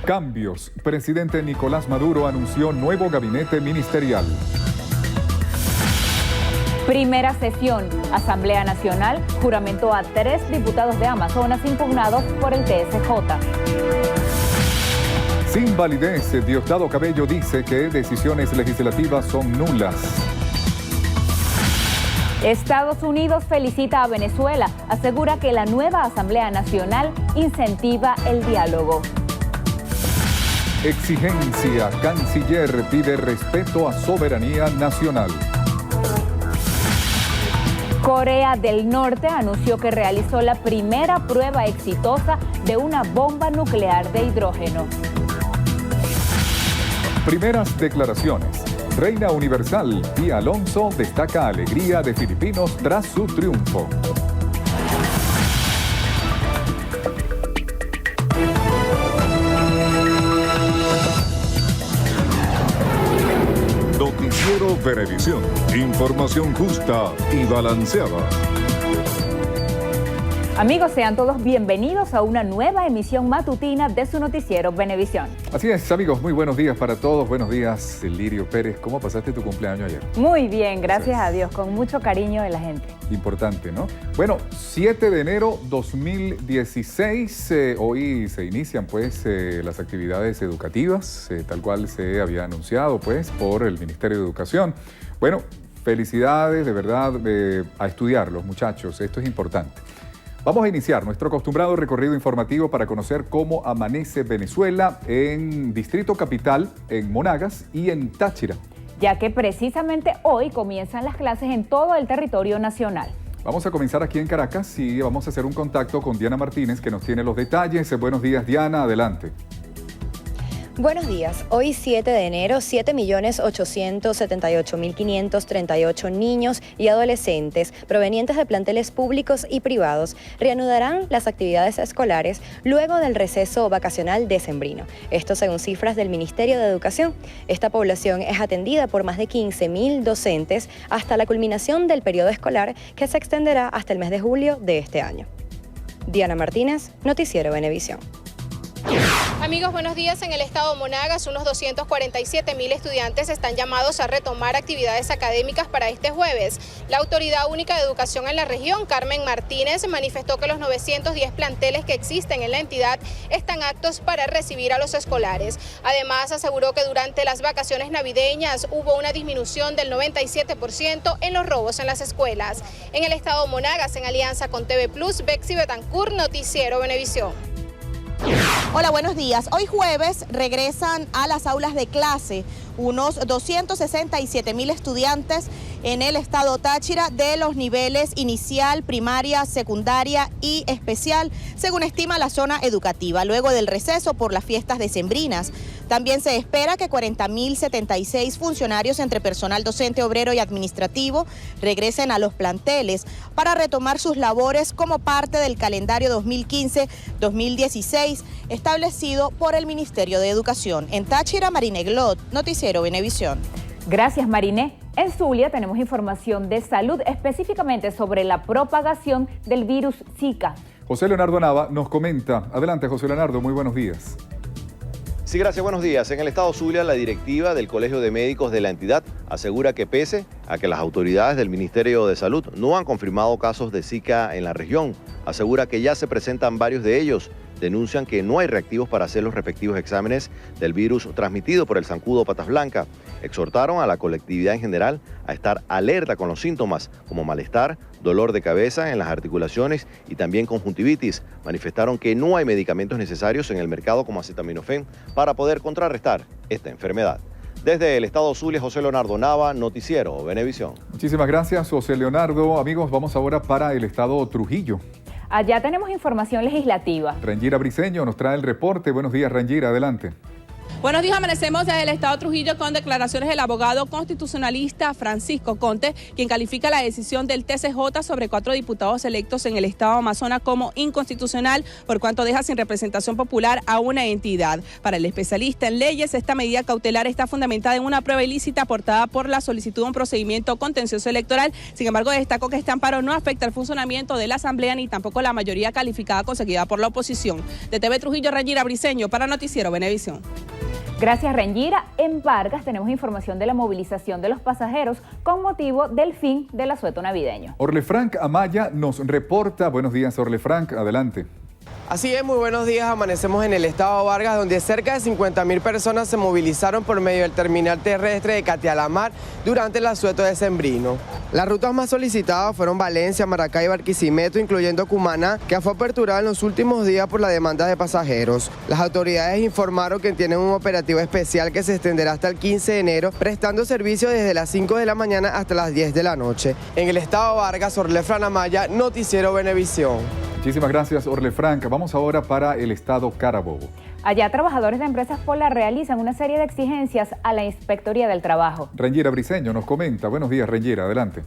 Cambios. Presidente Nicolás Maduro anunció nuevo gabinete ministerial. Primera sesión. Asamblea Nacional juramentó a 3 diputados de Amazonas impugnados por el TSJ. Sin validez, Diosdado Cabello dice que decisiones legislativas son nulas. Estados Unidos felicita a Venezuela, asegura que la nueva Asamblea Nacional incentiva el diálogo. Exigencia. Canciller pide respeto a soberanía nacional. Corea del Norte anunció que realizó la primera prueba exitosa de una bomba nuclear de hidrógeno. Primeras declaraciones. Reina Universal Pía Alonso destaca alegría de filipinos tras su triunfo. Noticiero Venevisión. Información justa y balanceada. Amigos, sean todos bienvenidos a una nueva emisión matutina de su noticiero Venevisión. Así es, amigos, muy buenos días para todos. Buenos días, Lirio Pérez. ¿Cómo pasaste tu cumpleaños ayer? Muy bien, gracias a Dios, con mucho cariño de la gente. Importante, ¿no? Bueno, 7 de enero 2016, hoy se inician pues las actividades educativas, tal cual se había anunciado pues por el Ministerio de Educación. Bueno, felicidades de verdad a estudiar los muchachos, esto es importante. Vamos a iniciar nuestro acostumbrado recorrido informativo para conocer cómo amanece Venezuela en Distrito Capital, en Monagas y en Táchira. Ya que precisamente hoy comienzan las clases en todo el territorio nacional. Vamos a comenzar aquí en Caracas y vamos a hacer un contacto con Diana Martínez, que nos tiene los detalles. Buenos días, Diana, adelante. Buenos días. Hoy 7 de enero, 7.878.538 niños y adolescentes provenientes de planteles públicos y privados reanudarán las actividades escolares luego del receso vacacional decembrino. Esto según cifras del Ministerio de Educación. Esta población es atendida por más de 15.000 docentes hasta la culminación del periodo escolar que se extenderá hasta el mes de julio de este año. Diana Martínez, Noticiero Venevisión. Amigos, buenos días. En el estado Monagas, unos 247.000 estudiantes están llamados a retomar actividades académicas para este jueves. La Autoridad Única de Educación en la región, Carmen Martínez, manifestó que los 910 planteles que existen en la entidad están aptos para recibir a los escolares. Además, aseguró que durante las vacaciones navideñas hubo una disminución del 97% en los robos en las escuelas. En el estado Monagas, en alianza con TV Plus, Bexy Betancourt, Noticiero Venevisión. Hola, buenos días. Hoy jueves regresan a las aulas de clase unos 267.000 estudiantes en el estado Táchira de los niveles inicial, primaria, secundaria y especial, según estima la zona educativa, luego del receso por las fiestas decembrinas. También se espera que 40.076 funcionarios entre personal docente, obrero y administrativo regresen a los planteles para retomar sus labores como parte del calendario 2015-2016 establecido por el Ministerio de Educación. En Táchira, Mariné Glot, Noticiero Venevisión. Gracias, Mariné. En Zulia tenemos información de salud, específicamente sobre la propagación del virus Zika. José Leonardo Nava nos comenta. Adelante, José Leonardo, muy buenos días. Sí, gracias, buenos días. En el estado Zulia, la directiva del Colegio de Médicos de la entidad asegura que pese a que las autoridades del Ministerio de Salud no han confirmado casos de Zika en la región, asegura que ya se presentan varios de ellos. Denuncian que no hay reactivos para hacer los respectivos exámenes del virus transmitido por el zancudo patas blancas. Exhortaron a la colectividad en general a estar alerta con los síntomas como malestar, dolor de cabeza en las articulaciones y también conjuntivitis. Manifestaron que no hay medicamentos necesarios en el mercado como acetaminofén para poder contrarrestar esta enfermedad. Desde el estado Zulia, José Leonardo Nava, Noticiero Venevisión. Muchísimas gracias, José Leonardo. Amigos, vamos ahora para el estado Trujillo. Allá tenemos información legislativa. Rangira Briceño nos trae el reporte. Buenos días, Rangira, adelante. Buenos días, amanecemos desde el Estado Trujillo con declaraciones del abogado constitucionalista Francisco Conte, quien califica la decisión del TCJ sobre 4 diputados electos en el Estado Amazonas como inconstitucional por cuanto deja sin representación popular a una entidad. Para el especialista en leyes, esta medida cautelar está fundamentada en una prueba ilícita aportada por la solicitud de un procedimiento contencioso electoral. Sin embargo, destacó que este amparo no afecta al funcionamiento de la Asamblea ni tampoco la mayoría calificada conseguida por la oposición. De TV Trujillo, Rangira Briceño para Noticiero Venevisión. Gracias, Rangira. En Vargas tenemos información de la movilización de los pasajeros con motivo del fin del asueto navideño. Orlefranc Amaya nos reporta. Buenos días, Orlefranc, adelante. Así es, muy buenos días. Amanecemos en el estado Vargas, donde cerca de 50.000 personas se movilizaron por medio del terminal terrestre de Catialamar durante el asueto decembrino. Las rutas más solicitadas fueron Valencia, Maracay y Barquisimeto, incluyendo Cumaná, que fue aperturada en los últimos días por la demanda de pasajeros. Las autoridades informaron que tienen un operativo especial que se extenderá hasta el 15 de enero, prestando servicio desde las 5 de la mañana hasta las 10 de la noche. En el estado Vargas, Orlefranc Amaya, Noticiero Venevisión. Muchísimas gracias, Orlefranc. Vamos ahora para el estado Carabobo. Allá, trabajadores de empresas Polar realizan una serie de exigencias a la Inspectoría del Trabajo. Rangira Briceño nos comenta. Buenos días, Rangira, adelante.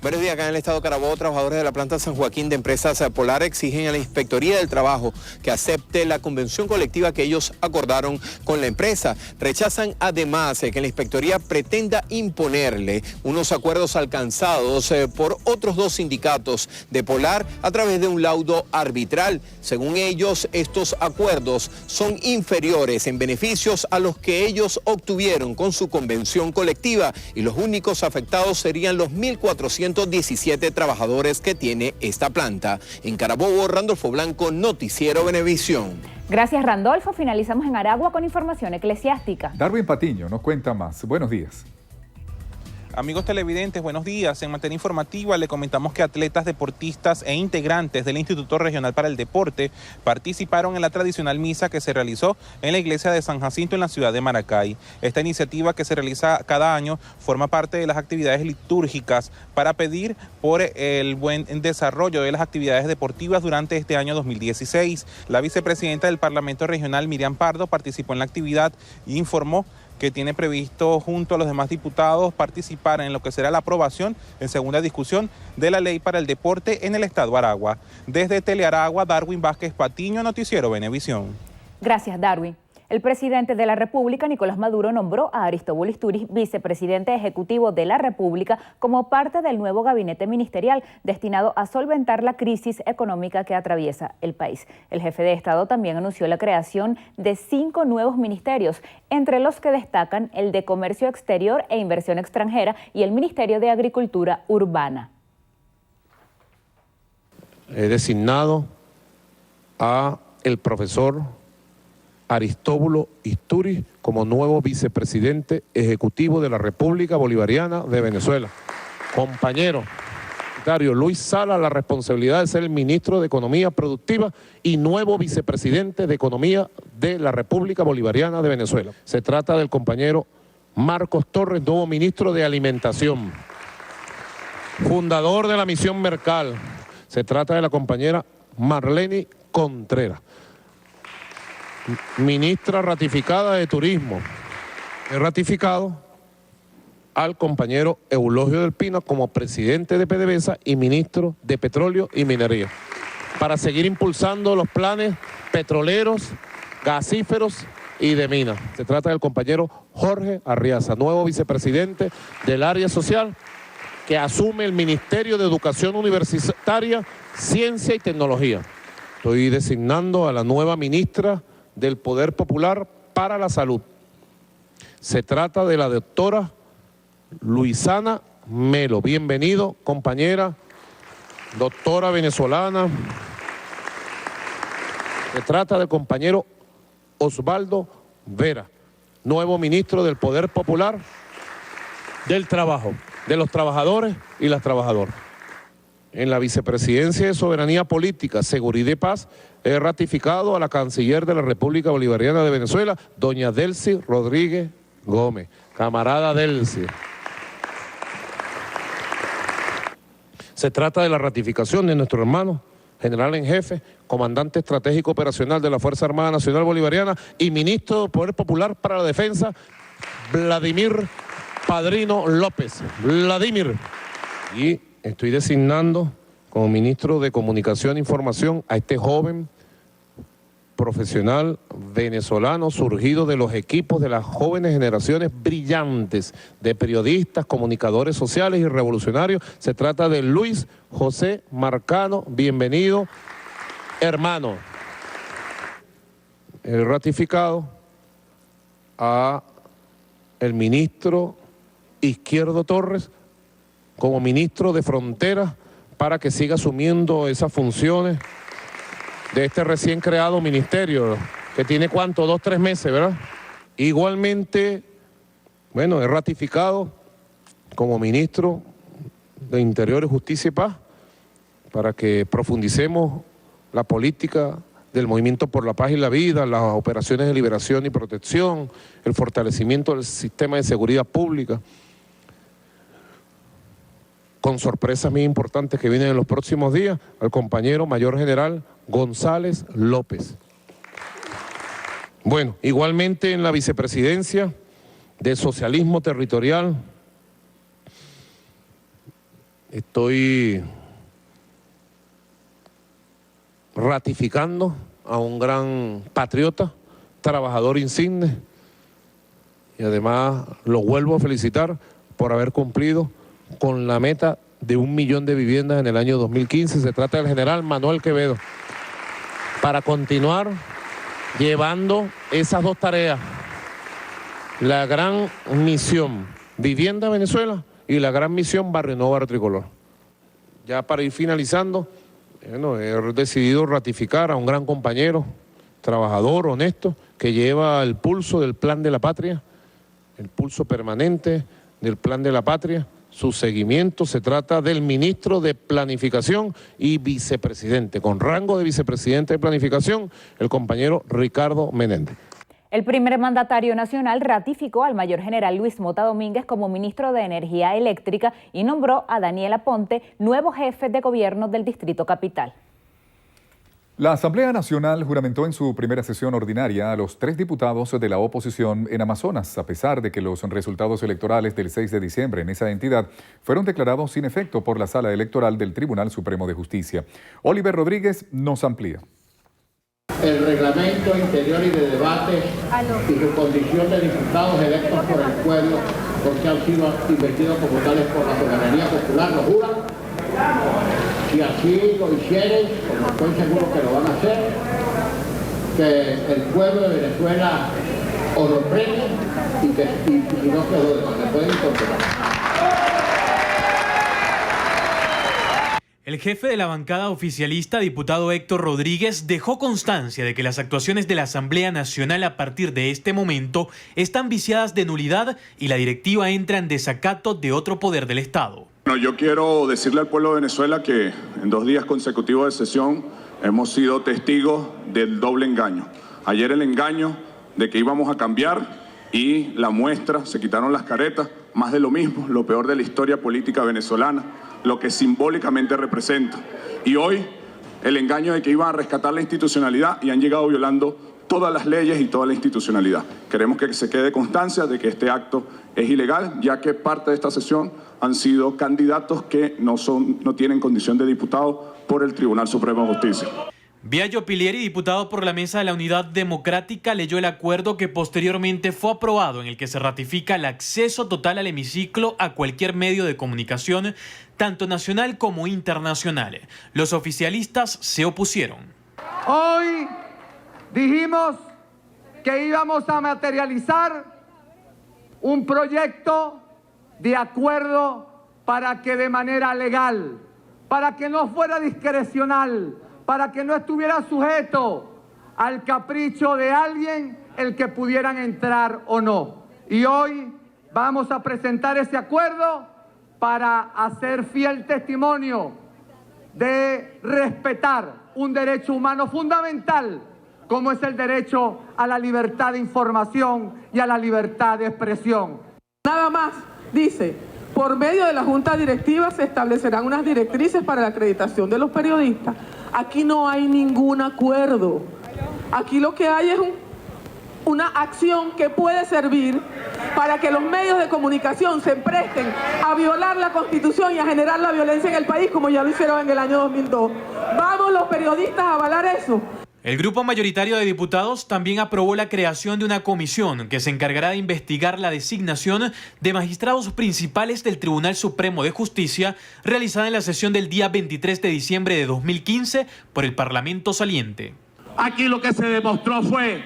Buenos días, acá en el estado Carabobo, trabajadores de la planta San Joaquín de Empresas Polar exigen a la Inspectoría del Trabajo que acepte la convención colectiva que ellos acordaron con la empresa. Rechazan además que la Inspectoría pretenda imponerle unos acuerdos alcanzados por otros 2 sindicatos de Polar a través de un laudo arbitral. Según ellos, estos acuerdos son inferiores en beneficios a los que ellos obtuvieron con su convención colectiva y los únicos afectados serían los 1.417 trabajadores que tiene esta planta. En Carabobo, Randolfo Blanco, Noticiero Venevisión. Gracias, Randolfo. Finalizamos en Aragua con información eclesiástica. Darwin Patiño nos cuenta más. Buenos días. Amigos televidentes, buenos días. En materia informativa le comentamos que atletas, deportistas e integrantes del Instituto Regional para el Deporte participaron en la tradicional misa que se realizó en la iglesia de San Jacinto en la ciudad de Maracay. Esta iniciativa, que se realiza cada año, forma parte de las actividades litúrgicas para pedir por el buen desarrollo de las actividades deportivas durante este año 2016. La vicepresidenta del Parlamento Regional, Miriam Pardo, participó en la actividad y informó que tiene previsto junto a los demás diputados participar en lo que será la aprobación en segunda discusión de la ley para el deporte en el estado Aragua. Desde Telearagua, Darwin Vázquez Patiño, Noticiero Venevisión. Gracias, Darwin. El presidente de la República, Nicolás Maduro, nombró a Aristóbulo Isturiz vicepresidente ejecutivo de la República como parte del nuevo gabinete ministerial destinado a solventar la crisis económica que atraviesa el país. El jefe de Estado también anunció la creación de 5 nuevos ministerios, entre los que destacan el de Comercio Exterior e Inversión Extranjera y el Ministerio de Agricultura Urbana. He designado a el profesor Aristóbulo Isturiz como nuevo vicepresidente ejecutivo de la República Bolivariana de Venezuela. Compañero secretario Luis Sala, la responsabilidad de ser el ministro de Economía Productiva y nuevo vicepresidente de Economía de la República Bolivariana de Venezuela. Se trata del compañero Marcos Torres, nuevo ministro de Alimentación. Fundador de la Misión Mercal. Se trata de la compañera Marlene Contreras. Ministra ratificada de Turismo. He ratificado al compañero Eulogio del Pino como presidente de PDVSA y ministro de Petróleo y Minería, para seguir impulsando los planes petroleros, gasíferos y de minas. Se trata del compañero Jorge Arriaza, nuevo vicepresidente del área social, que asume el Ministerio de Educación Universitaria, Ciencia y Tecnología. Estoy designando a la nueva ministra del Poder Popular para la Salud. Se trata de la doctora Luisana Melo. Bienvenido, compañera, doctora venezolana. Se trata del compañero Osvaldo Vera, nuevo ministro del Poder Popular del Trabajo, de los trabajadores y las trabajadoras. En la Vicepresidencia de Soberanía Política, Seguridad y Paz, he ratificado a la canciller de la República Bolivariana de Venezuela, doña Delcy Rodríguez Gómez. Camarada Delcy. Se trata de la ratificación de nuestro hermano general en jefe, comandante estratégico operacional de la Fuerza Armada Nacional Bolivariana y ministro del Poder Popular para la Defensa, Vladimir Padrino López. Vladimir. Y estoy designando como ministro de Comunicación e Información a este joven profesional venezolano surgido de los equipos de las jóvenes generaciones brillantes de periodistas, comunicadores sociales y revolucionarios. Se trata de Luis José Marcano. Bienvenido, hermano. He ratificado a el ministro Izquierdo Torres como ministro de Fronteras para que siga asumiendo esas funciones de este recién creado ministerio, que tiene ¿cuánto? 2 o 3 meses, ¿verdad? Igualmente, bueno, he ratificado como ministro de Interior, Justicia y Paz para que profundicemos la política del Movimiento por la Paz y la Vida, las operaciones de liberación y protección, el fortalecimiento del sistema de seguridad pública, con sorpresas muy importantes que vienen en los próximos días, al compañero mayor general González López. Bueno, igualmente en la vicepresidencia de Socialismo Territorial, estoy ratificando a un gran patriota, trabajador insigne, y además lo vuelvo a felicitar por haber cumplido con la meta de 1 millón de viviendas en el año 2015. Se trata del general Manuel Quevedo, para continuar llevando esas 2 tareas, la gran misión Vivienda Venezuela y la gran misión Barrio Nuevo Barrio Tricolor. Ya para ir finalizando, bueno, he decidido ratificar a un gran compañero, trabajador, honesto, que lleva el pulso del Plan de la Patria, el pulso permanente del Plan de la Patria. Su seguimiento, se trata del ministro de Planificación y vicepresidente, con rango de vicepresidente de Planificación, el compañero Ricardo Menéndez. El primer mandatario nacional ratificó al mayor general Luis Mota Domínguez como ministro de Energía Eléctrica y nombró a Daniel Aponte nuevo jefe de gobierno del Distrito Capital. La Asamblea Nacional juramentó en su primera sesión ordinaria a los 3 diputados de la oposición en Amazonas, a pesar de que los resultados electorales del 6 de diciembre en esa entidad fueron declarados sin efecto por la Sala Electoral del Tribunal Supremo de Justicia. Oliver Rodríguez nos amplía. El reglamento interior y de debate y su condición de diputados electos por el pueblo, porque han sido investidos como tales por la soberanía popular, ¿lo juran? Si así lo hicieren, como estoy seguro que lo van a hacer, que el pueblo de Venezuela os lo premie y no que lo pueden incorporar. El jefe de la bancada oficialista, diputado Héctor Rodríguez, dejó constancia de que las actuaciones de la Asamblea Nacional a partir de este momento están viciadas de nulidad y la directiva entra en desacato de otro poder del Estado. Bueno, yo quiero decirle al pueblo de Venezuela que en 2 días consecutivos de sesión hemos sido testigos del doble engaño. Ayer el engaño de que íbamos a cambiar y la muestra, se quitaron las caretas, más de lo mismo, lo peor de la historia política venezolana, lo que simbólicamente representa. Y hoy el engaño de que iban a rescatar la institucionalidad y han llegado violando todas las leyes y toda la institucionalidad. Queremos que se quede constancia de que este acto es ilegal, ya que parte de esta sesión han sido candidatos que no tienen condición de diputado por el Tribunal Supremo de Justicia. Biagio Pilieri, diputado por la Mesa de la Unidad Democrática, leyó el acuerdo que posteriormente fue aprobado en el que se ratifica el acceso total al hemiciclo a cualquier medio de comunicación, tanto nacional como internacional. Los oficialistas se opusieron. Hoy dijimos que íbamos a materializar un proyecto de acuerdo para que de manera legal, para que no fuera discrecional, para que no estuviera sujeto al capricho de alguien el que pudieran entrar o no. Y hoy vamos a presentar ese acuerdo para hacer fiel testimonio de respetar un derecho humano fundamental, como es el derecho a la libertad de información y a la libertad de expresión. Nada más dice: por medio de la Junta Directiva se establecerán unas directrices para la acreditación de los periodistas, Aquí no hay ningún acuerdo. Aquí lo que hay es una acción que puede servir para que los medios de comunicación se presten a violar la Constitución y a generar la violencia en el país, como ya lo hicieron en el año 2002. ¿Vamos los periodistas a avalar eso? El grupo mayoritario de diputados también aprobó la creación de una comisión que se encargará de investigar la designación de magistrados principales del Tribunal Supremo de Justicia realizada en la sesión del día 23 de diciembre de 2015 por el Parlamento saliente. Aquí lo que se demostró fue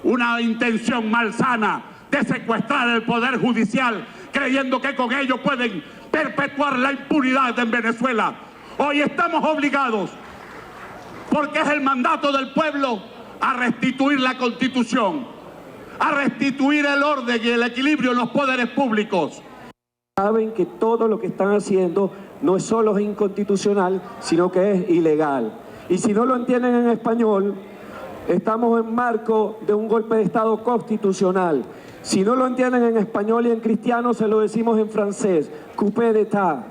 una intención malsana de secuestrar el Poder Judicial, creyendo que con ello pueden perpetuar la impunidad en Venezuela. Hoy estamos obligados, porque es el mandato del pueblo, a restituir la Constitución, a restituir el orden y el equilibrio en los poderes públicos. Saben que todo lo que están haciendo no es solo inconstitucional, sino que es ilegal. Y si no lo entienden en español, estamos en marco de un golpe de Estado constitucional. Si no lo entienden en español y en cristiano, se lo decimos en francés, coupé d'état.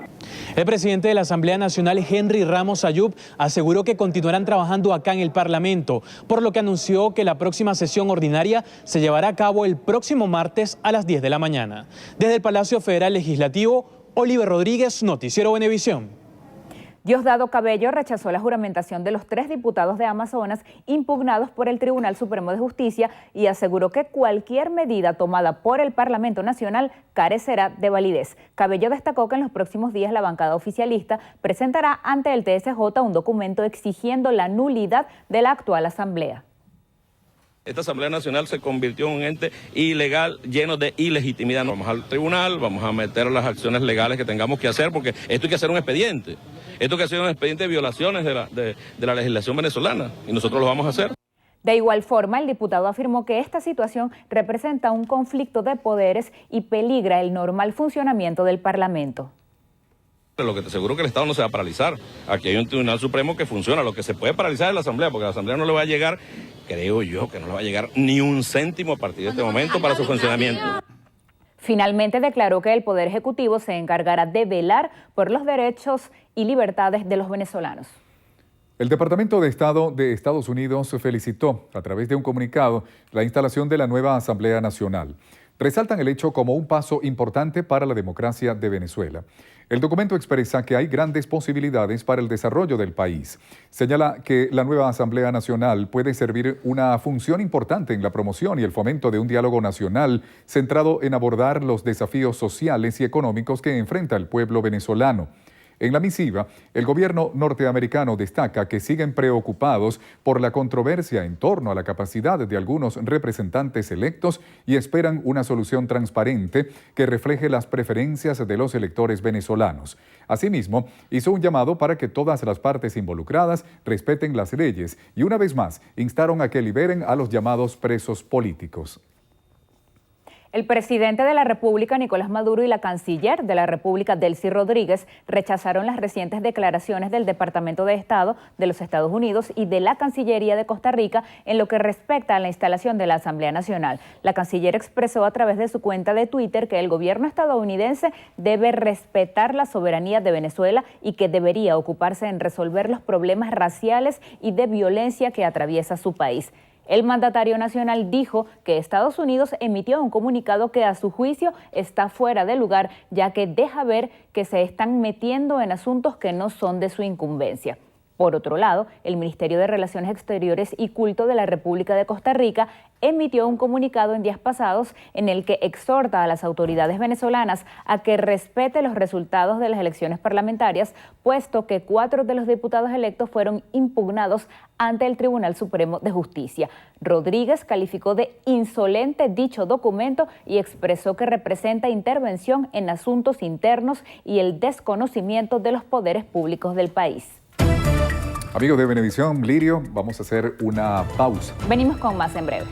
El presidente de la Asamblea Nacional, Henry Ramos Ayub, aseguró que continuarán trabajando acá en el Parlamento, por lo que anunció que la próxima sesión ordinaria se llevará a cabo el próximo martes a las 10 de la mañana. Desde el Palacio Federal Legislativo, Oliver Rodríguez, Noticiero Venevisión. Diosdado Cabello rechazó la juramentación de los 3 diputados de Amazonas impugnados por el Tribunal Supremo de Justicia y aseguró que cualquier medida tomada por el Parlamento Nacional carecerá de validez. Cabello destacó que en los próximos días la bancada oficialista presentará ante el TSJ un documento exigiendo la nulidad de la actual asamblea. Esta Asamblea Nacional se convirtió en un ente ilegal, lleno de ilegitimidad. Vamos al tribunal, vamos a meter las acciones legales que tengamos que hacer, porque esto hay que hacer un expediente. Esto hay que hacer un expediente de violaciones de la legislación venezolana, y nosotros lo vamos a hacer. De igual forma, el diputado afirmó que esta situación representa un conflicto de poderes y peligra el normal funcionamiento del Parlamento. Lo que te aseguro que el Estado no se va a paralizar. Aquí hay un Tribunal Supremo que funciona. Lo que se puede paralizar es la Asamblea, porque a la Asamblea no le va a llegar, creo yo, que no le va a llegar ni un céntimo a partir de este momento para su funcionamiento. Finalmente declaró que el Poder Ejecutivo se encargará de velar por los derechos y libertades de los venezolanos. El Departamento de Estado de Estados Unidos felicitó, a través de un comunicado, la instalación de la nueva Asamblea Nacional. Resaltan el hecho como un paso importante para la democracia de Venezuela. El documento expresa que hay grandes posibilidades para el desarrollo del país. Señala que la nueva Asamblea Nacional puede servir una función importante en la promoción y el fomento de un diálogo nacional centrado en abordar los desafíos sociales y económicos que enfrenta el pueblo venezolano. En la misiva, el gobierno norteamericano destaca que siguen preocupados por la controversia en torno a la capacidad de algunos representantes electos y esperan una solución transparente que refleje las preferencias de los electores venezolanos. Asimismo, hizo un llamado para que todas las partes involucradas respeten las leyes y una vez más instaron a que liberen a los llamados presos políticos. El presidente de la República, Nicolás Maduro, y la canciller de la República, Delcy Rodríguez, rechazaron las recientes declaraciones del Departamento de Estado de los Estados Unidos y de la Cancillería de Costa Rica en lo que respecta a la instalación de la Asamblea Nacional. La canciller expresó a través de su cuenta de Twitter que el gobierno estadounidense debe respetar la soberanía de Venezuela y que debería ocuparse en resolver los problemas raciales y de violencia que atraviesa su país. El mandatario nacional dijo que Estados Unidos emitió un comunicado que a su juicio está fuera de lugar, ya que deja ver que se están metiendo en asuntos que no son de su incumbencia. Por otro lado, el Ministerio de Relaciones Exteriores y Culto de la República de Costa Rica emitió un comunicado en días pasados en el que exhorta a las autoridades venezolanas a que respete los resultados de las elecciones parlamentarias, puesto que 4 de los diputados electos fueron impugnados ante el Tribunal Supremo de Justicia. Rodríguez calificó de insolente dicho documento y expresó que representa intervención en asuntos internos y el desconocimiento de los poderes públicos del país. Amigos de Venevisión, Lirio, vamos a hacer una pausa. Venimos con más en breve.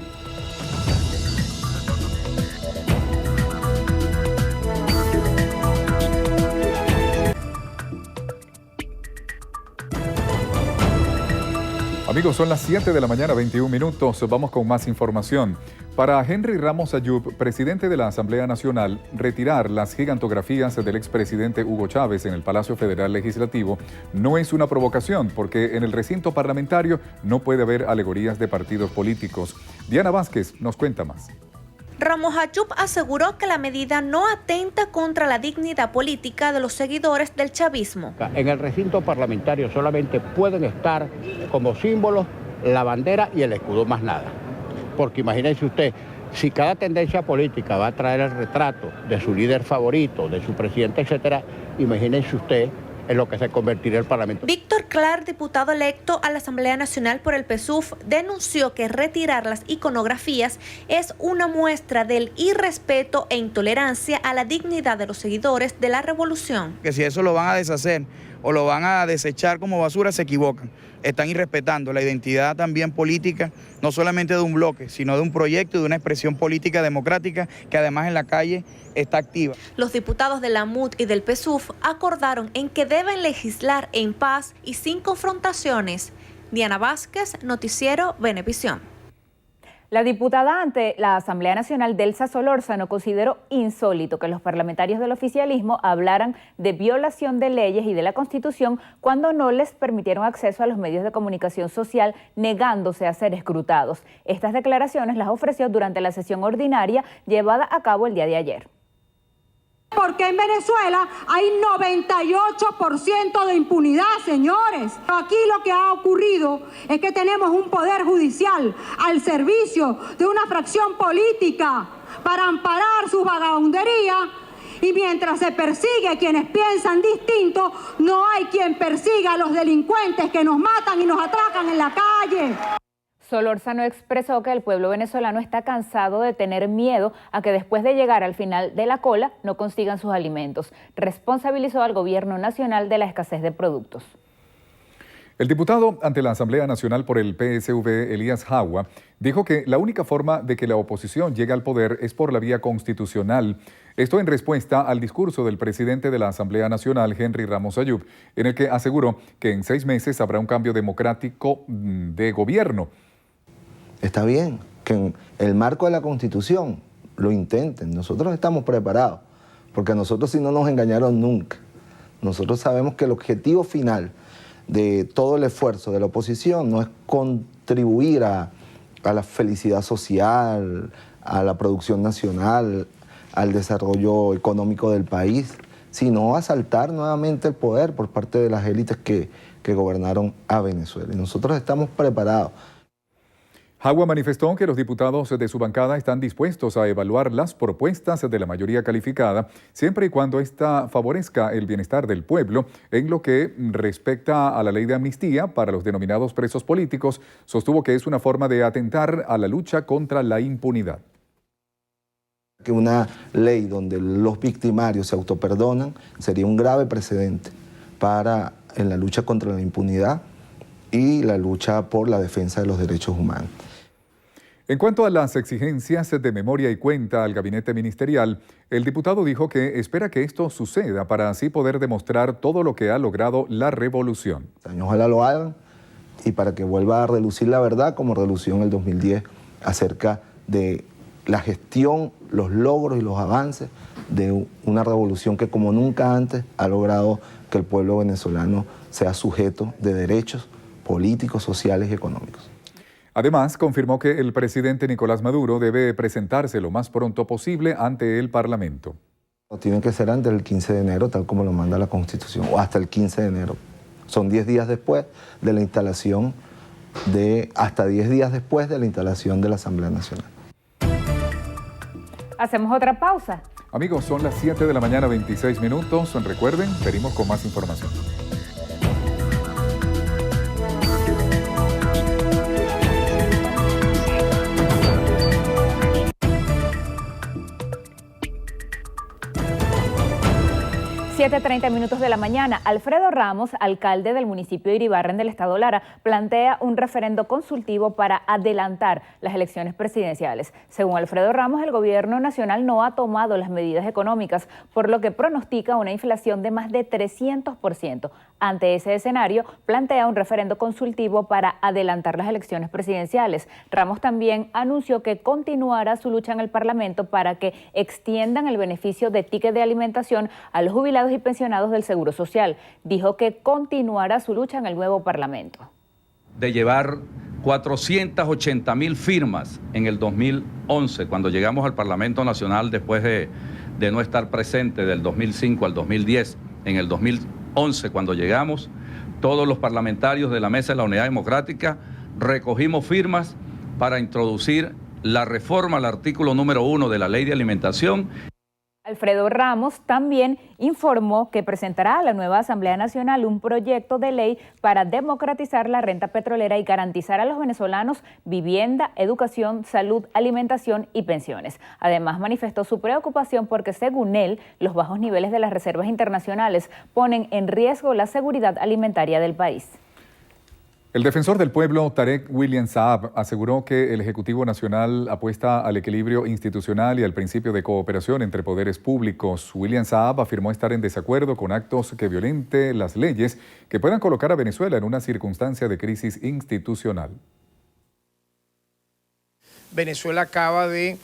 Amigos, son las 7 de la mañana, 21 minutos. Vamos con más información. Para Henry Ramos Ayub, presidente de la Asamblea Nacional, retirar las gigantografías del expresidente Hugo Chávez en el Palacio Federal Legislativo no es una provocación, porque en el recinto parlamentario no puede haber alegorías de partidos políticos. Diana Vázquez nos cuenta más. Ramos Ayub aseguró que la medida no atenta contra la dignidad política de los seguidores del chavismo. En el recinto parlamentario solamente pueden estar como símbolos la bandera y el escudo, más nada. Porque imagínense usted, si cada tendencia política va a traer el retrato de su líder favorito, de su presidente, etcétera, imagínense usted en lo que se convertirá el Parlamento. Víctor Clar, diputado electo a la Asamblea Nacional por el PSUV, denunció que retirar las iconografías es una muestra del irrespeto e intolerancia a la dignidad de los seguidores de la revolución. Que si eso lo van a deshacer o lo van a desechar como basura, se equivocan. Están irrespetando la identidad también política, no solamente de un bloque, sino de un proyecto y de una expresión política democrática que además en la calle está activa. Los diputados de la MUD y del PSUV acordaron en que deben legislar en paz y sin confrontaciones. Diana Vázquez, Noticiero Venevisión. La diputada ante la Asamblea Nacional, Delsa Solórzano, consideró insólito que los parlamentarios del oficialismo hablaran de violación de leyes y de la Constitución cuando no les permitieron acceso a los medios de comunicación social, negándose a ser escrutados. Estas declaraciones las ofreció durante la sesión ordinaria llevada a cabo el día de ayer. Porque en Venezuela hay 98% de impunidad, señores. Aquí lo que ha ocurrido es que tenemos un poder judicial al servicio de una fracción política para amparar su vagabundería, y mientras se persigue a quienes piensan distinto, no hay quien persiga a los delincuentes que nos matan y nos atracan en la calle. Solórzano expresó que el pueblo venezolano está cansado de tener miedo a que después de llegar al final de la cola no consigan sus alimentos. Responsabilizó al gobierno nacional de la escasez de productos. El diputado ante la Asamblea Nacional por el PSV, Elías Jagua, dijo que la única forma de que la oposición llegue al poder es por la vía constitucional. Esto en respuesta al discurso del presidente de la Asamblea Nacional, Henry Ramos Ayub, en el que aseguró que en 6 meses habrá un cambio democrático de gobierno. Está bien que en el marco de la Constitución lo intenten. Nosotros estamos preparados, porque a nosotros sí no nos engañaron nunca. Nosotros sabemos que el objetivo final de todo el esfuerzo de la oposición no es contribuir a la felicidad social, a la producción nacional, al desarrollo económico del país, sino asaltar nuevamente el poder por parte de las élites que gobernaron a Venezuela. Y nosotros estamos preparados. Jagua manifestó que los diputados de su bancada están dispuestos a evaluar las propuestas de la mayoría calificada, siempre y cuando ésta favorezca el bienestar del pueblo. En lo que respecta a la ley de amnistía para los denominados presos políticos, sostuvo que es una forma de atentar a la lucha contra la impunidad. Que una ley donde los victimarios se autoperdonan sería un grave precedente en la lucha contra la impunidad y la lucha por la defensa de los derechos humanos. En cuanto a las exigencias de memoria y cuenta al gabinete ministerial, el diputado dijo que espera que esto suceda para así poder demostrar todo lo que ha logrado la revolución. Ojalá lo hagan y para que vuelva a relucir la verdad como relució en el 2010 acerca de la gestión, los logros y los avances de una revolución que como nunca antes ha logrado que el pueblo venezolano sea sujeto de derechos políticos, sociales y económicos. Además, confirmó que el presidente Nicolás Maduro debe presentarse lo más pronto posible ante el Parlamento. Tiene que ser antes del 15 de enero, tal como lo manda la Constitución, o hasta el 15 de enero. Son 10 días después de la instalación hasta 10 días después de la instalación de la Asamblea Nacional. Hacemos otra pausa. Amigos, son las 7 de la mañana, 26 minutos. Recuerden, venimos con más información. 7:30 de la mañana, Alfredo Ramos, alcalde del municipio de Iribarren del estado Lara, plantea un referendo consultivo para adelantar las elecciones presidenciales. Según Alfredo Ramos, el gobierno nacional no ha tomado las medidas económicas, por lo que pronostica una inflación de más de 300%. Ante ese escenario, plantea un referendo consultivo para adelantar las elecciones presidenciales. Ramos también anunció que continuará su lucha en el Parlamento para que extiendan el beneficio de ticket de alimentación a los jubilados y pensionados del Seguro Social. Dijo que continuará su lucha en el nuevo Parlamento. De llevar 480.000 firmas en el 2011, cuando llegamos al Parlamento Nacional después de no estar presente del 2005 al 2010, en el 2011 cuando llegamos, todos los parlamentarios de la Mesa de la Unidad Democrática recogimos firmas para introducir la reforma al artículo número 1 de la Ley de Alimentación. Alfredo Ramos también informó que presentará a la nueva Asamblea Nacional un proyecto de ley para democratizar la renta petrolera y garantizar a los venezolanos vivienda, educación, salud, alimentación y pensiones. Además, manifestó su preocupación porque, según él, los bajos niveles de las reservas internacionales ponen en riesgo la seguridad alimentaria del país. El defensor del pueblo, Tarek William Saab, aseguró que el Ejecutivo Nacional apuesta al equilibrio institucional y al principio de cooperación entre poderes públicos. William Saab afirmó estar en desacuerdo con actos que violenten las leyes que puedan colocar a Venezuela en una circunstancia de crisis institucional. Venezuela acaba de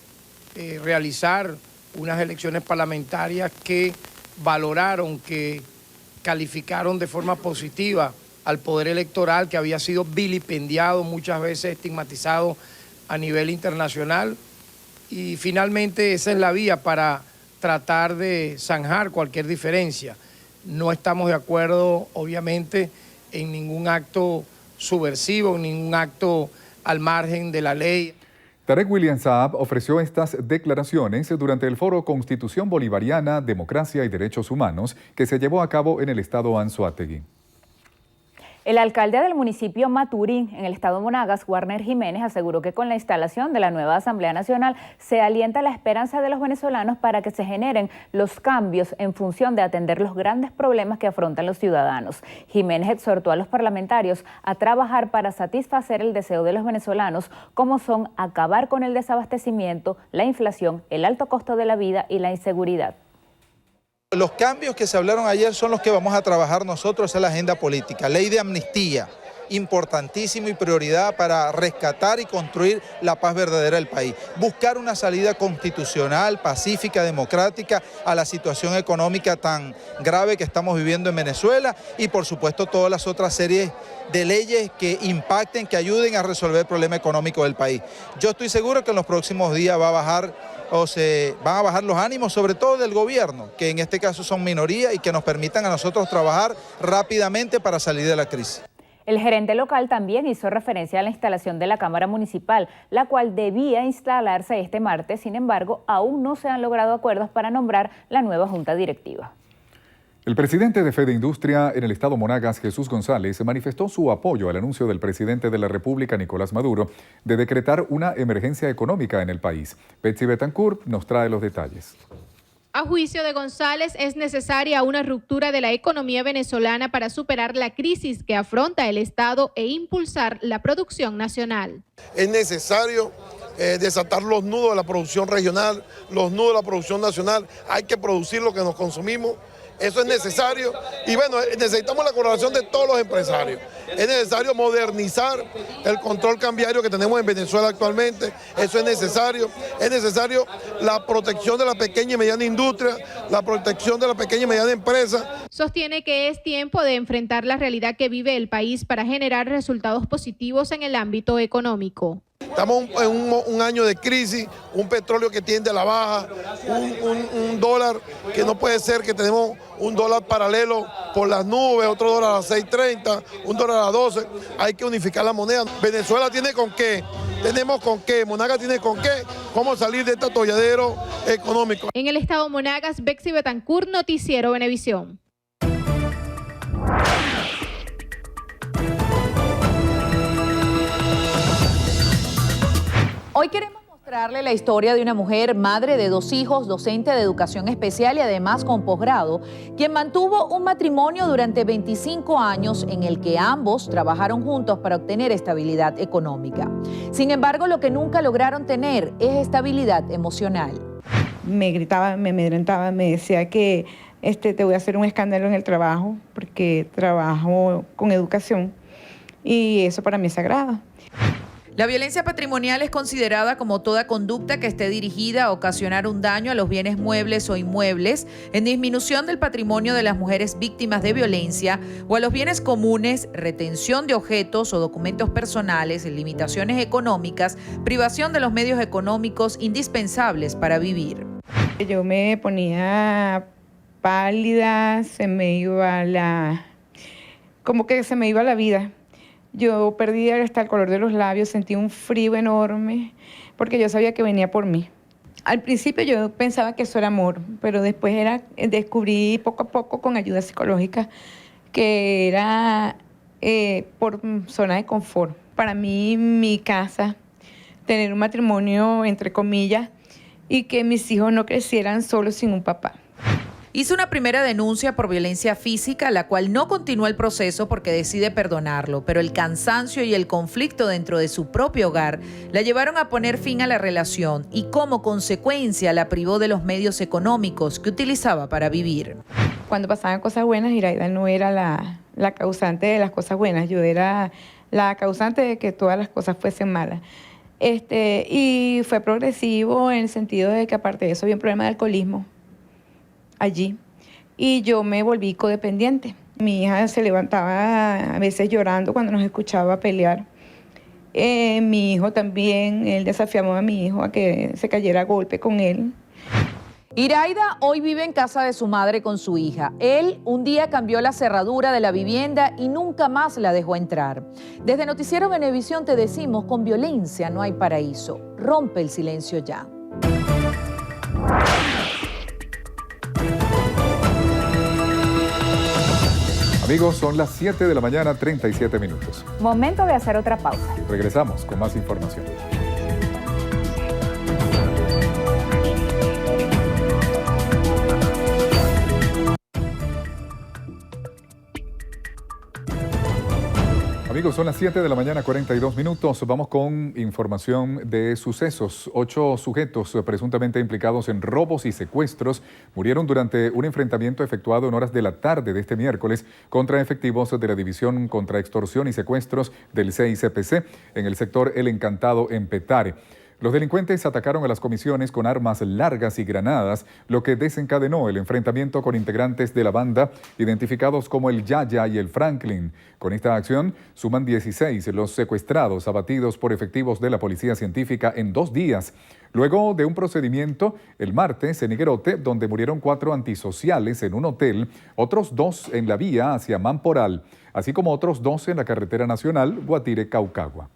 realizar unas elecciones parlamentarias que valoraron, que calificaron de forma positiva al poder electoral, que había sido vilipendiado, muchas veces estigmatizado a nivel internacional. Y finalmente esa es la vía para tratar de zanjar cualquier diferencia. No estamos de acuerdo, obviamente, en ningún acto subversivo, en ningún acto al margen de la ley. Tarek William Saab ofreció estas declaraciones durante el foro Constitución Bolivariana, Democracia y Derechos Humanos que se llevó a cabo en el estado Anzoátegui. El alcalde del municipio Maturín, en el estado Monagas, Warner Jiménez, aseguró que con la instalación de la nueva Asamblea Nacional se alienta la esperanza de los venezolanos para que se generen los cambios en función de atender los grandes problemas que afrontan los ciudadanos. Jiménez exhortó a los parlamentarios a trabajar para satisfacer el deseo de los venezolanos, como son acabar con el desabastecimiento, la inflación, el alto costo de la vida y la inseguridad. Los cambios que se hablaron ayer son los que vamos a trabajar nosotros en la agenda política. Ley de amnistía, importantísimo y prioridad para rescatar y construir la paz verdadera del país. Buscar una salida constitucional, pacífica, democrática a la situación económica tan grave que estamos viviendo en Venezuela y por supuesto todas las otras series de leyes que impacten, que ayuden a resolver el problema económico del país. Yo estoy seguro que en los próximos días va a bajar se van a bajar los ánimos, sobre todo del gobierno, que en este caso son minoría y que nos permitan a nosotros trabajar rápidamente para salir de la crisis. El gerente local también hizo referencia a la instalación de la Cámara Municipal, la cual debía instalarse este martes. Sin embargo, aún no se han logrado acuerdos para nombrar la nueva junta directiva. El presidente de Fede Industria en el estado Monagas, Jesús González, manifestó su apoyo al anuncio del presidente de la República, Nicolás Maduro, de decretar una emergencia económica en el país. Betsy Betancourt nos trae los detalles. A juicio de González, es necesaria una ruptura de la economía venezolana para superar la crisis que afronta el Estado e impulsar la producción nacional. Es necesario desatar los nudos de la producción regional, los nudos de la producción nacional. Hay que producir lo que nos consumimos. Eso es necesario y bueno, necesitamos la colaboración de todos los empresarios. Es necesario modernizar el control cambiario que tenemos en Venezuela actualmente. Eso es necesario la protección de la pequeña y mediana industria, la protección de la pequeña y mediana empresa. Sostiene que es tiempo de enfrentar la realidad que vive el país para generar resultados positivos en el ámbito económico. Estamos en un año de crisis, un petróleo que tiende a la baja, un dólar que no puede ser, que tenemos un dólar paralelo por las nubes, otro dólar a 6.30, un dólar a 12. Hay que unificar la moneda. Venezuela tiene con qué, tenemos con qué, Monagas tiene con qué, cómo salir de este atolladero económico. En el estado Monagas, Betsy Betancourt, Noticiero Venevisión. Hoy queremos Mostrarle la historia de una mujer, madre de 2 hijos, docente de educación especial y además con posgrado, quien mantuvo un matrimonio durante 25 años en el que ambos trabajaron juntos para obtener estabilidad económica. Sin embargo, lo que nunca lograron tener es estabilidad emocional. Me gritaba, me amedrentaba, me decía que te voy a hacer un escándalo en el trabajo porque trabajo con educación y eso para mí es sagrado. La violencia patrimonial es considerada como toda conducta que esté dirigida a ocasionar un daño a los bienes muebles o inmuebles, en disminución del patrimonio de las mujeres víctimas de violencia o a los bienes comunes, retención de objetos o documentos personales, limitaciones económicas, privación de los medios económicos indispensables para vivir. Yo me ponía pálida, como que se me iba la vida. Yo perdí hasta el color de los labios, sentí un frío enorme, porque yo sabía que venía por mí. Al principio yo pensaba que eso era amor, pero después descubrí poco a poco con ayuda psicológica que era por zona de confort. Para mí, mi casa, tener un matrimonio, entre comillas, y que mis hijos no crecieran solos sin un papá. Hizo una primera denuncia por violencia física, la cual no continuó el proceso porque decide perdonarlo, pero el cansancio y el conflicto dentro de su propio hogar la llevaron a poner fin a la relación y como consecuencia la privó de los medios económicos que utilizaba para vivir. Cuando pasaban cosas buenas, Iraida no era la causante de las cosas buenas, yo era la causante de que todas las cosas fuesen malas. Y fue progresivo en el sentido de que aparte de eso había un problema de alcoholismo allí y yo me volví codependiente. Mi hija se levantaba a veces llorando cuando nos escuchaba pelear. Mi hijo también, él desafiaba a mi hijo a que se cayera a golpe con él. Iraida hoy vive en casa de su madre con su hija. Él un día cambió la cerradura de la vivienda y nunca más la dejó entrar. Desde Noticiero Venevisión te decimos, con violencia no hay paraíso. Rompe el silencio ya. Amigos, son las 7 de la mañana, 37 minutos. Momento de hacer otra pausa. Regresamos con más información. Amigos, son las 7 de la mañana, 42 minutos. Vamos con información de sucesos. 8 sujetos presuntamente implicados en robos y secuestros murieron durante un enfrentamiento efectuado en horas de la tarde de este miércoles contra efectivos de la División contra Extorsión y Secuestros del CICPC en el sector El Encantado en Petare. Los delincuentes atacaron a las comisiones con armas largas y granadas, lo que desencadenó el enfrentamiento con integrantes de la banda, identificados como el Yaya y el Franklin. Con esta acción, suman 16 los secuestrados abatidos por efectivos de la Policía Científica en 2 días. Luego de un procedimiento, el martes en Higuerote, donde murieron 4 antisociales en un hotel, otros 2 en la vía hacia Mamporal, así como otros 2 en la carretera nacional Guatire-Caucagua.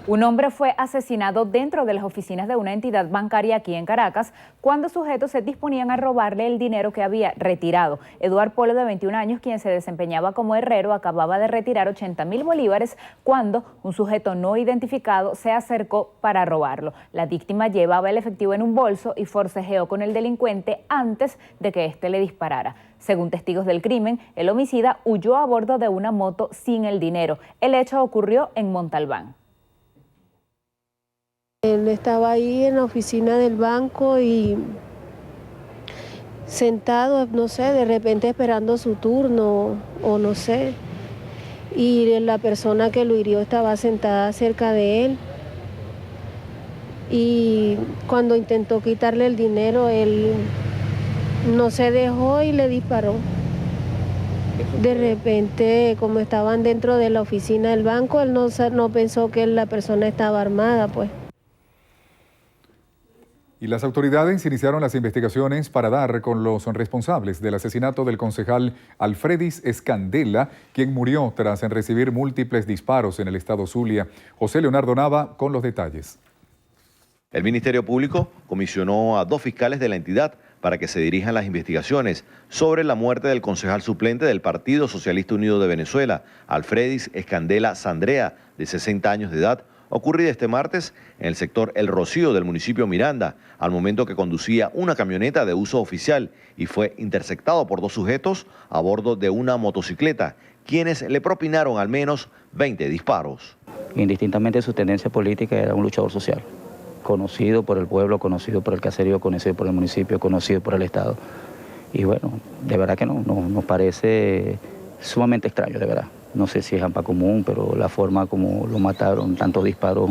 Un hombre fue asesinado dentro de las oficinas de una entidad bancaria aquí en Caracas cuando sujetos se disponían a robarle el dinero que había retirado. Eduard Polo, de 21 años, quien se desempeñaba como herrero, acababa de retirar 80.000 bolívares cuando un sujeto no identificado se acercó para robarlo. La víctima llevaba el efectivo en un bolso y forcejeó con el delincuente antes de que éste le disparara. Según testigos del crimen, el homicida huyó a bordo de una moto sin el dinero. El hecho ocurrió en Montalbán. Él estaba ahí en la oficina del banco y sentado, no sé, de repente esperando su turno o no sé. Y la persona que lo hirió estaba sentada cerca de él. Y cuando intentó quitarle el dinero, él no se dejó y le disparó. De repente, como estaban dentro de la oficina del banco, él no pensó que la persona estaba armada, pues. Y las autoridades iniciaron las investigaciones para dar con los responsables del asesinato del concejal Alfredis Escandela, quien murió tras recibir múltiples disparos en el estado Zulia. José Leonardo Nava con los detalles. El Ministerio Público comisionó a 2 fiscales de la entidad para que se dirijan las investigaciones sobre la muerte del concejal suplente del Partido Socialista Unido de Venezuela, Alfredis Escandela Sandrea, de 60 años de edad, ocurrida este martes en el sector El Rocío del municipio Miranda, al momento que conducía una camioneta de uso oficial y fue interceptado por dos sujetos a bordo de una motocicleta, quienes le propinaron al menos 20 disparos. Indistintamente de su tendencia política, era un luchador social, conocido por el pueblo, conocido por el caserío, conocido por el municipio, conocido por el Estado. Y bueno, de verdad que nos parece sumamente extraño, de verdad. No sé si es hampa común, pero la forma como lo mataron, tantos disparos,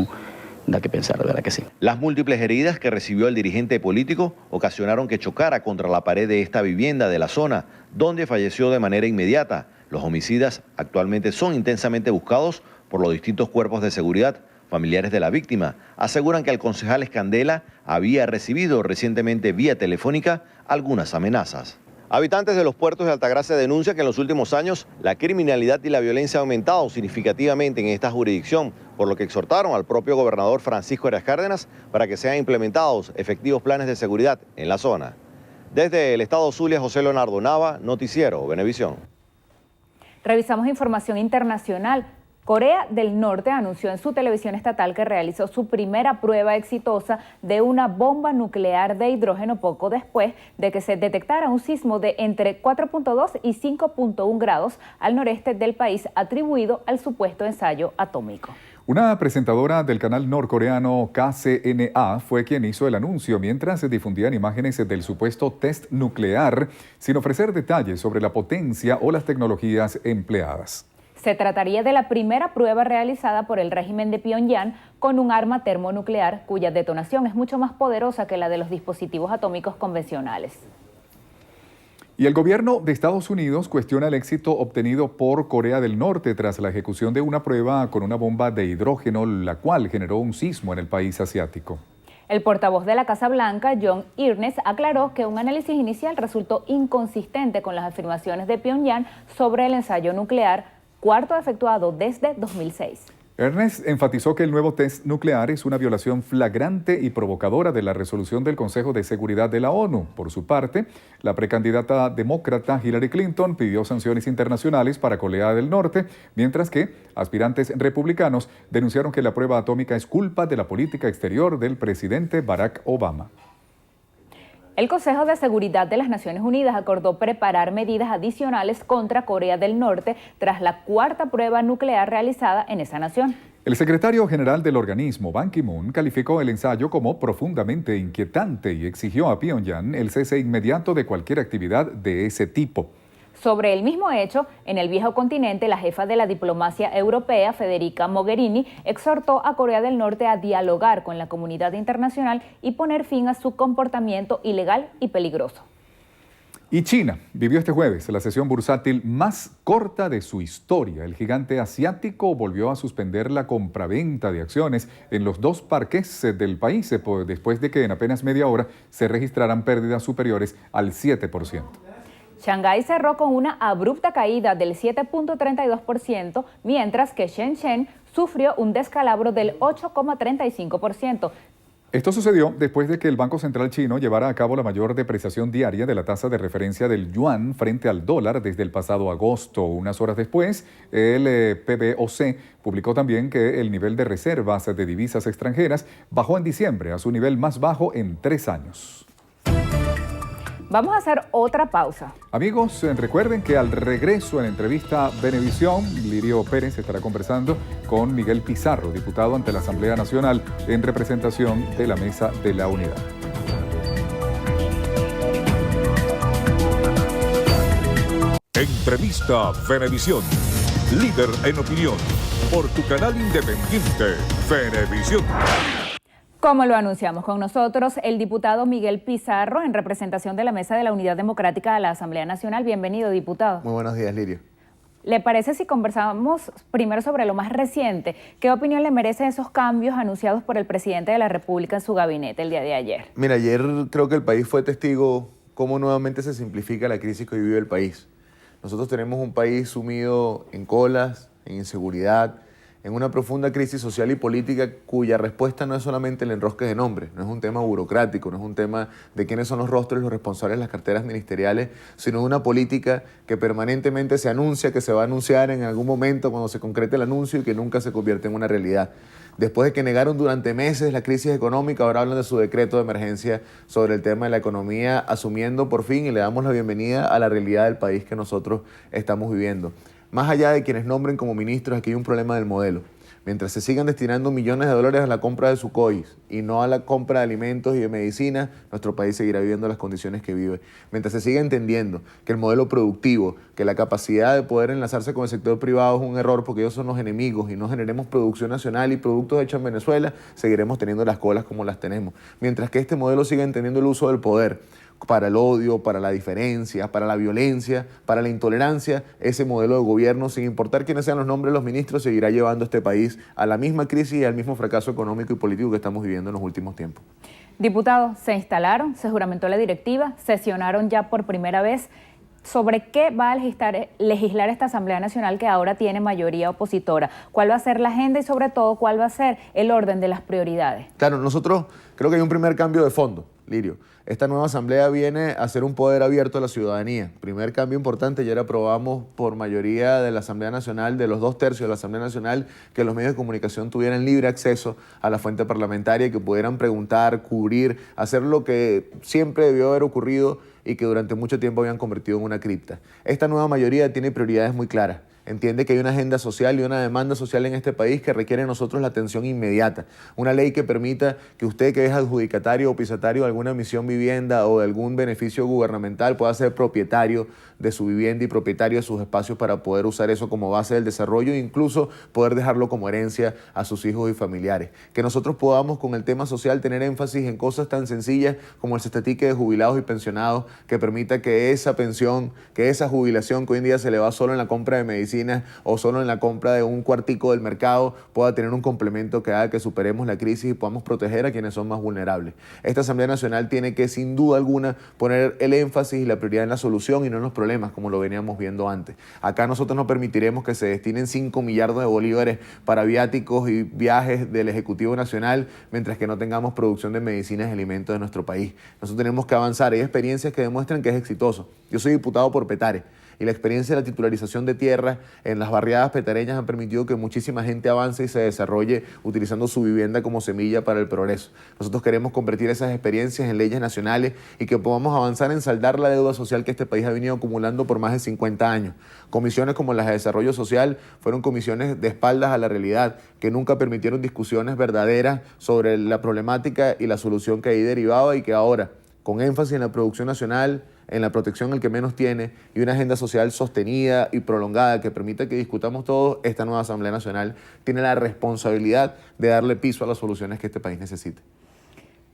da que pensar, de verdad que sí. Las múltiples heridas que recibió el dirigente político ocasionaron que chocara contra la pared de esta vivienda de la zona, donde falleció de manera inmediata. Los homicidas actualmente son intensamente buscados por los distintos cuerpos de seguridad. Familiares de la víctima aseguran que el concejal Escandela había recibido recientemente vía telefónica algunas amenazas. Habitantes de los puertos de Altagracia denuncian que en los últimos años la criminalidad y la violencia han aumentado significativamente en esta jurisdicción, por lo que exhortaron al propio gobernador Francisco Heras Cárdenas para que sean implementados efectivos planes de seguridad en la zona. Desde el estado Zulia, José Leonardo Nava, Noticiero Venevisión. Revisamos información internacional. Corea del Norte anunció en su televisión estatal que realizó su primera prueba exitosa de una bomba nuclear de hidrógeno poco después de que se detectara un sismo de entre 4.2 y 5.1 grados al noreste del país atribuido al supuesto ensayo atómico. Una presentadora del canal norcoreano KCNA fue quien hizo el anuncio mientras se difundían imágenes del supuesto test nuclear sin ofrecer detalles sobre la potencia o las tecnologías empleadas. Se trataría de la primera prueba realizada por el régimen de Pyongyang con un arma termonuclear cuya detonación es mucho más poderosa que la de los dispositivos atómicos convencionales. Y el gobierno de Estados Unidos cuestiona el éxito obtenido por Corea del Norte tras la ejecución de una prueba con una bomba de hidrógeno, la cual generó un sismo en el país asiático. El portavoz de la Casa Blanca, John Earnest, aclaró que un análisis inicial resultó inconsistente con las afirmaciones de Pyongyang sobre el ensayo nuclear, cuarto efectuado desde 2006. Ernest enfatizó que el nuevo test nuclear es una violación flagrante y provocadora de la resolución del Consejo de Seguridad de la ONU. Por su parte, la precandidata demócrata Hillary Clinton pidió sanciones internacionales para Corea del Norte, mientras que aspirantes republicanos denunciaron que la prueba atómica es culpa de la política exterior del presidente Barack Obama. El Consejo de Seguridad de las Naciones Unidas acordó preparar medidas adicionales contra Corea del Norte tras la cuarta prueba nuclear realizada en esa nación. El secretario general del organismo, Ban Ki-moon, calificó el ensayo como profundamente inquietante y exigió a Pyongyang el cese inmediato de cualquier actividad de ese tipo. Sobre el mismo hecho, en el viejo continente, la jefa de la diplomacia europea, Federica Mogherini, exhortó a Corea del Norte a dialogar con la comunidad internacional y poner fin a su comportamiento ilegal y peligroso. Y China vivió este jueves la sesión bursátil más corta de su historia. El gigante asiático volvió a suspender la compraventa de acciones en los dos parques del país después de que en apenas media hora se registraran pérdidas superiores al 7%. Shanghái cerró con una abrupta caída del 7.32%, mientras que Shenzhen sufrió un descalabro del 8.35%. Esto sucedió después de que el Banco Central chino llevara a cabo la mayor depreciación diaria de la tasa de referencia del yuan frente al dólar desde el pasado agosto. Unas horas después, el PBOC publicó también que el nivel de reservas de divisas extranjeras bajó en diciembre a su nivel más bajo en 3 años. Vamos a hacer otra pausa. Amigos, recuerden que al regreso en la entrevista Venevisión, Lirio Pérez estará conversando con Miguel Pizarro, diputado ante la Asamblea Nacional en representación de la Mesa de la Unidad. Entrevista Venevisión, líder en opinión, por tu canal independiente, Venevisión. Como lo anunciamos con nosotros, el diputado Miguel Pizarro, en representación de la Mesa de la Unidad Democrática de la Asamblea Nacional. Bienvenido, diputado. Muy buenos días, Lirio. ¿Le parece si conversamos primero sobre lo más reciente? ¿Qué opinión le merecen esos cambios anunciados por el presidente de la República en su gabinete el día de ayer? Mira, ayer creo que el país fue testigo cómo nuevamente se simplifica la crisis que hoy vive el país. Nosotros tenemos un país sumido en colas, en inseguridad, en una profunda crisis social y política cuya respuesta no es solamente el enrosque de nombres, no es un tema burocrático, no es un tema de quiénes son los rostros y los responsables de las carteras ministeriales, sino una política que permanentemente se anuncia, que se va a anunciar en algún momento cuando se concrete el anuncio y que nunca se convierte en una realidad. Después de que negaron durante meses la crisis económica, ahora hablan de su decreto de emergencia sobre el tema de la economía, asumiendo por fin, y le damos la bienvenida a la realidad del país que nosotros estamos viviendo. Más allá de quienes nombren como ministros, aquí hay un problema del modelo. Mientras se sigan destinando millones de dólares a la compra de Sukhoi y no a la compra de alimentos y de medicinas, nuestro país seguirá viviendo las condiciones que vive. Mientras se siga entendiendo que el modelo productivo, que la capacidad de poder enlazarse con el sector privado es un error porque ellos son los enemigos y no generemos producción nacional y productos hechos en Venezuela, seguiremos teniendo las colas como las tenemos. Mientras que este modelo siga entendiendo el uso del poder para el odio, para la diferencia, para la violencia, para la intolerancia, ese modelo de gobierno, sin importar quiénes sean los nombres de los ministros, seguirá llevando a este país a la misma crisis y al mismo fracaso económico y político que estamos viviendo en los últimos tiempos. Diputados, se instalaron, se juramentó la directiva, sesionaron ya por primera vez. ¿Sobre qué va a legislar esta Asamblea Nacional que ahora tiene mayoría opositora? ¿Cuál va a ser la agenda y sobre todo cuál va a ser el orden de las prioridades? Claro, nosotros creo que hay un primer cambio de fondo, Lirio. Esta nueva asamblea viene a ser un poder abierto a la ciudadanía. Primer cambio importante, ayer aprobamos por mayoría de la Asamblea Nacional, de los 2/3 de la Asamblea Nacional, que los medios de comunicación tuvieran libre acceso a la fuente parlamentaria y que pudieran preguntar, cubrir, hacer lo que siempre debió haber ocurrido y que durante mucho tiempo habían convertido en una cripta. Esta nueva mayoría tiene prioridades muy claras. Entiende que hay una agenda social y una demanda social en este país que requiere de nosotros la atención inmediata. Una ley que permita que usted, que es adjudicatario o pisatario de alguna misión vivienda o de algún beneficio gubernamental, pueda ser propietario de su vivienda y propietario de sus espacios para poder usar eso como base del desarrollo e incluso poder dejarlo como herencia a sus hijos y familiares. Que nosotros podamos con el tema social tener énfasis en cosas tan sencillas como el cestatique de jubilados y pensionados que permita que esa pensión, que esa jubilación que hoy en día se le va solo en la compra de medicinas o solo en la compra de un cuartico del mercado pueda tener un complemento que haga que superemos la crisis y podamos proteger a quienes son más vulnerables. Esta Asamblea Nacional tiene que sin duda alguna poner el énfasis y la prioridad en la solución y no en los problemas como lo veníamos viendo antes. Acá nosotros no permitiremos que se destinen 5 millardos de bolívares para viáticos y viajes del Ejecutivo Nacional mientras que no tengamos producción de medicinas y alimentos de nuestro país. Nosotros tenemos que avanzar. Hay experiencias que demuestran que es exitoso. Yo soy diputado por Petare y la experiencia de la titularización de tierras en las barriadas petareñas han permitido que muchísima gente avance y se desarrolle utilizando su vivienda como semilla para el progreso. Nosotros queremos convertir esas experiencias en leyes nacionales y que podamos avanzar en saldar la deuda social que este país ha venido acumulando por más de 50 años. Comisiones como las de desarrollo social fueron comisiones de espaldas a la realidad, que nunca permitieron discusiones verdaderas sobre la problemática y la solución que ahí derivaba y que ahora, con énfasis en la producción nacional, en la protección al que menos tiene y una agenda social sostenida y prolongada que permita que discutamos todos, esta nueva Asamblea Nacional tiene la responsabilidad de darle piso a las soluciones que este país necesita.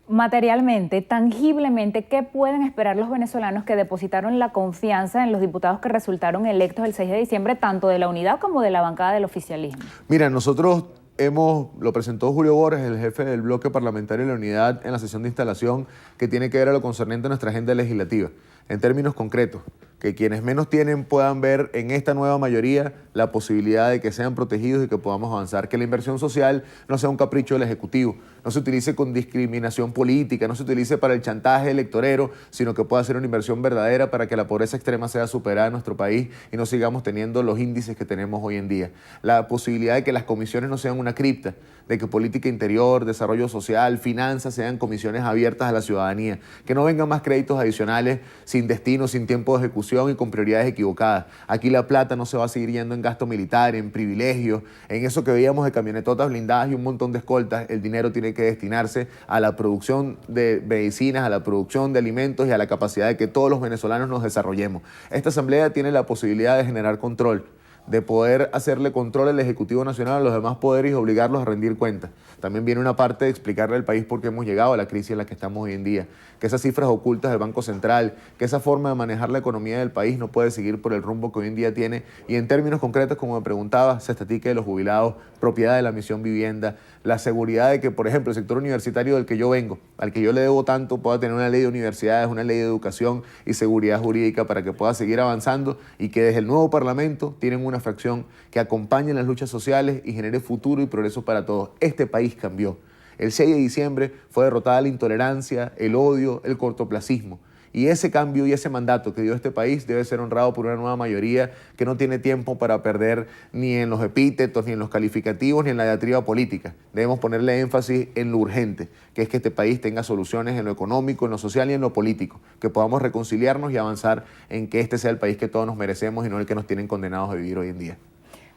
Materialmente, tangiblemente, ¿qué pueden esperar los venezolanos que depositaron la confianza en los diputados que resultaron electos el 6 de diciembre, tanto de la unidad como de la bancada del oficialismo? Mira, nosotros lo presentó Julio Borges, el jefe del bloque parlamentario de la unidad, en la sesión de instalación que tiene que ver a lo concerniente a nuestra agenda legislativa. En términos concretos, que quienes menos tienen puedan ver en esta nueva mayoría la posibilidad de que sean protegidos y que podamos avanzar, que la inversión social no sea un capricho del Ejecutivo, no se utilice con discriminación política, no se utilice para el chantaje electorero, sino que pueda ser una inversión verdadera para que la pobreza extrema sea superada en nuestro país y no sigamos teniendo los índices que tenemos hoy en día. La posibilidad de que las comisiones no sean una cripta, de que política interior, desarrollo social, finanzas sean comisiones abiertas a la ciudadanía, que no vengan más créditos adicionales sin destino, sin tiempo de ejecución y con prioridades equivocadas. Aquí la plata no se va a seguir yendo en gasto militar, en privilegios, en eso que veíamos de camionetotas blindadas y un montón de escoltas. El dinero tiene que destinarse a la producción de medicinas, a la producción de alimentos y a la capacidad de que todos los venezolanos nos desarrollemos. Esta asamblea tiene la posibilidad de generar control, de poder hacerle control al Ejecutivo Nacional, a los demás poderes y obligarlos a rendir cuentas. También viene una parte de explicarle al país por qué hemos llegado a la crisis en la que estamos hoy en día, que esas cifras ocultas del Banco Central, que esa forma de manejar la economía del país no puede seguir por el rumbo que hoy en día tiene. Y en términos concretos, como me preguntaba, cestatique de los jubilados, propiedad de la misión vivienda, la seguridad de que, por ejemplo, el sector universitario del que yo vengo, al que yo le debo tanto, pueda tener una ley de universidades, una ley de educación y seguridad jurídica para que pueda seguir avanzando y que desde el nuevo Parlamento tienen una fracción que acompañe las luchas sociales y genere futuro y progreso para todos. Este país cambió. El 6 de diciembre fue derrotada la intolerancia, el odio, el cortoplacismo. Y ese cambio y ese mandato que dio este país debe ser honrado por una nueva mayoría que no tiene tiempo para perder ni en los epítetos, ni en los calificativos, ni en la diatriba política. Debemos ponerle énfasis en lo urgente, que es que este país tenga soluciones en lo económico, en lo social y en lo político, que podamos reconciliarnos y avanzar en que este sea el país que todos nos merecemos y no el que nos tienen condenados a vivir hoy en día.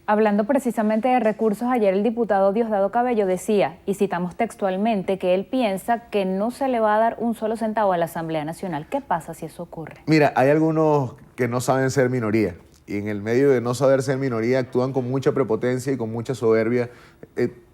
Hablando precisamente de recursos, ayer el diputado Diosdado Cabello decía, y citamos textualmente, que él piensa que no se le va a dar un solo centavo a la Asamblea Nacional. ¿Qué pasa si eso ocurre? Mira, hay algunos que no saben ser minoría, y en el medio de no saber ser minoría actúan con mucha prepotencia y con mucha soberbia,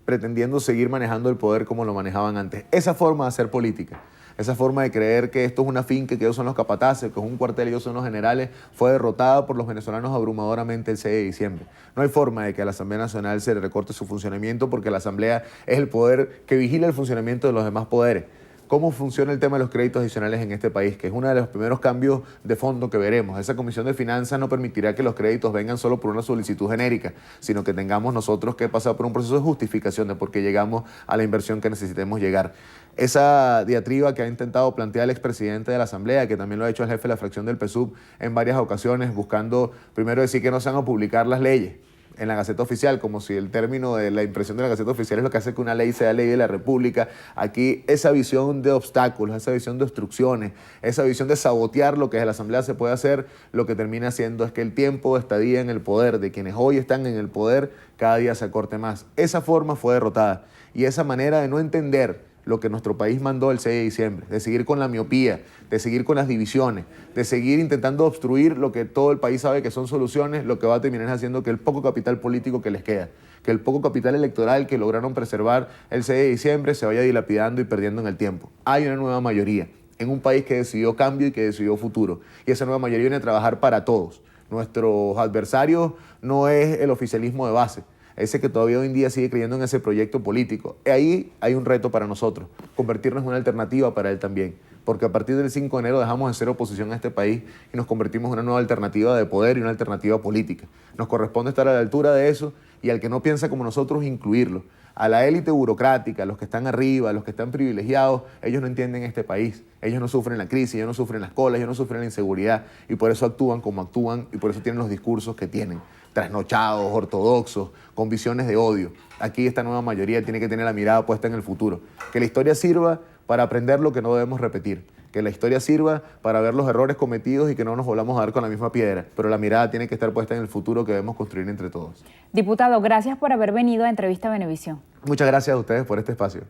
pretendiendo seguir manejando el poder como lo manejaban antes. Esa forma de hacer política, esa forma de creer que esto es una finca, que ellos son los capataces, que es un cuartel y ellos son los generales, fue derrotada por los venezolanos abrumadoramente el 6 de diciembre. No hay forma de que a la Asamblea Nacional se le recorte su funcionamiento, porque la Asamblea es el poder que vigila el funcionamiento de los demás poderes. ¿Cómo funciona el tema de los créditos adicionales en este país? Que es uno de los primeros cambios de fondo que veremos. Esa Comisión de Finanzas no permitirá que los créditos vengan solo por una solicitud genérica, sino que tengamos nosotros que pasar por un proceso de justificación de por qué llegamos a la inversión que necesitemos llegar. Esa diatriba que ha intentado plantear el expresidente de la Asamblea, que también lo ha hecho el jefe de la fracción del PSUV en varias ocasiones, buscando primero decir que no se van a publicar las leyes en la Gaceta Oficial, como si el término de la impresión de la Gaceta Oficial es lo que hace que una ley sea ley de la República. Aquí esa visión de obstáculos, esa visión de obstrucciones, esa visión de sabotear lo que en la Asamblea se puede hacer, lo que termina haciendo es que el tiempo de estadía en el poder de quienes hoy están en el poder cada día se acorte más. Esa forma fue derrotada y esa manera de no entender lo que nuestro país mandó el 6 de diciembre, de seguir con la miopía, de seguir con las divisiones, de seguir intentando obstruir lo que todo el país sabe que son soluciones, lo que va a terminar haciendo que el poco capital político que les queda, que el poco capital electoral que lograron preservar el 6 de diciembre se vaya dilapidando y perdiendo en el tiempo. Hay una nueva mayoría en un país que decidió cambio y que decidió futuro, y esa nueva mayoría viene a trabajar para todos. Nuestros adversarios no es el oficialismo de base, ese que todavía hoy en día sigue creyendo en ese proyecto político. Ahí hay un reto para nosotros, convertirnos en una alternativa para él también, porque a partir del 5 de enero dejamos de ser oposición a este país y nos convertimos en una nueva alternativa de poder y una alternativa política. Nos corresponde estar a la altura de eso y al que no piensa como nosotros, incluirlo. A la élite burocrática, a los que están arriba, a los que están privilegiados, ellos no entienden este país. Ellos no sufren la crisis, ellos no sufren las colas, ellos no sufren la inseguridad y por eso actúan como actúan y por eso tienen los discursos que tienen. Trasnochados, ortodoxos, con visiones de odio. Aquí esta nueva mayoría tiene que tener la mirada puesta en el futuro. Que la historia sirva para aprender lo que no debemos repetir. Que la historia sirva para ver los errores cometidos y que no nos volvamos a dar con la misma piedra. Pero la mirada tiene que estar puesta en el futuro que debemos construir entre todos. Diputado, gracias por haber venido a Entrevista Venevisión. Muchas gracias a ustedes por este espacio.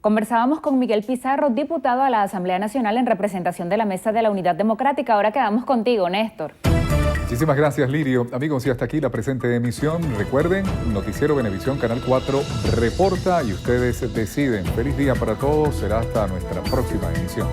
Conversábamos con Miguel Pizarro, diputado a la Asamblea Nacional en representación de la Mesa de la Unidad Democrática. Ahora quedamos contigo, Néstor. Muchísimas gracias, Lirio. Amigos, y hasta aquí la presente emisión. Recuerden, Noticiero Venevisión, Canal 4, reporta y ustedes deciden. Feliz día para todos. Será hasta nuestra próxima emisión.